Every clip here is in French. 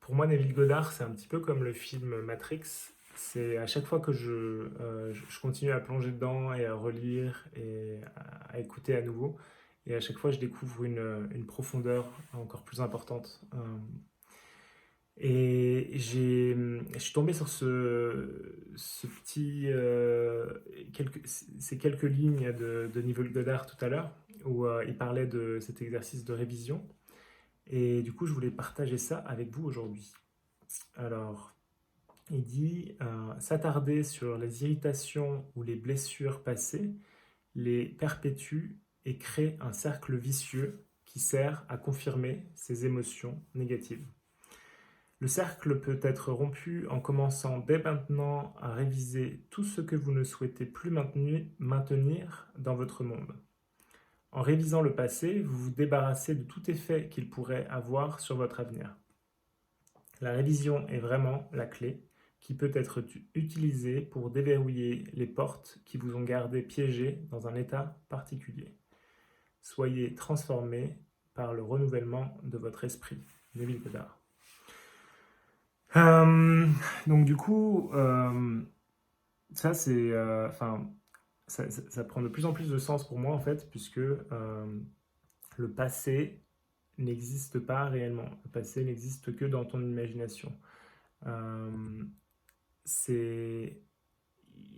Pour moi, Neville Goddard, c'est un petit peu comme le film Matrix. C'est à chaque fois que je continue à plonger dedans et à relire et à écouter à nouveau. Et à chaque fois, je découvre une profondeur encore plus importante. Je suis tombé sur ce petit, ces quelques lignes de Neville Goddard tout à l'heure, où il parlait de cet exercice de révision. Et du coup, je voulais partager ça avec vous aujourd'hui. Alors, il dit s'attarder sur les irritations ou les blessures passées les perpétue et crée un cercle vicieux qui sert à confirmer ces émotions négatives. Le cercle peut être rompu en commençant dès maintenant à réviser tout ce que vous ne souhaitez plus maintenir dans votre monde. En révisant le passé, vous vous débarrassez de tout effet qu'il pourrait avoir sur votre avenir. La révision est vraiment la clé qui peut être utilisée pour déverrouiller les portes qui vous ont gardé piégé dans un état particulier. Soyez transformés par le renouvellement de votre esprit. Neville Goddard. Euh, donc du coup, ça c'est, ça prend de plus en plus de sens pour moi en fait, puisque le passé n'existe pas réellement. Le passé n'existe que dans ton imagination. Euh, c'est,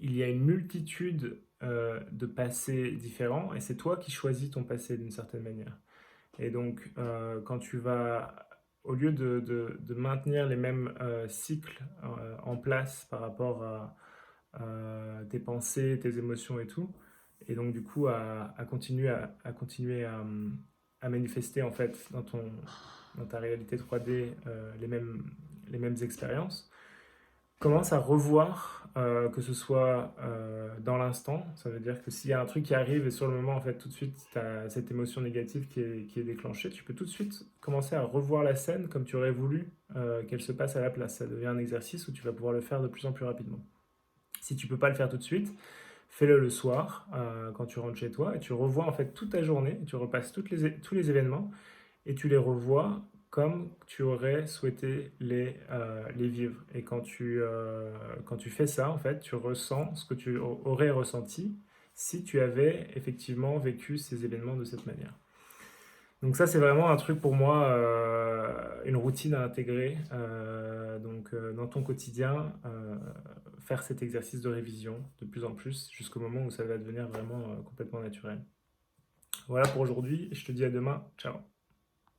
il y a une multitude de passés différents et c'est toi qui choisis ton passé d'une certaine manière. Et donc, quand tu vas, au lieu de maintenir les mêmes cycles en place par rapport à tes pensées, tes émotions et tout, et donc du coup à continuer à manifester en fait dans ta réalité 3D les mêmes expériences, commence à revoir, que ce soit dans l'instant, ça veut dire que s'il y a un truc qui arrive et sur le moment, en fait, tout de suite, tu as cette émotion négative qui est déclenchée, tu peux tout de suite commencer à revoir la scène comme tu aurais voulu qu'elle se passe à la place. Ça devient un exercice où tu vas pouvoir le faire de plus en plus rapidement. Si tu peux pas le faire tout de suite, fais-le le soir, quand tu rentres chez toi, et tu revois en fait toute ta journée, tu repasses tous les événements, et tu les revois comme tu aurais souhaité les vivre. Et quand tu fais ça, en fait, tu ressens ce que tu aurais ressenti si tu avais effectivement vécu ces événements de cette manière. Donc ça, c'est vraiment un truc pour moi, une routine à intégrer dans ton quotidien, faire cet exercice de révision de plus en plus jusqu'au moment où ça va devenir vraiment complètement naturel. Voilà pour aujourd'hui, je te dis à demain, ciao.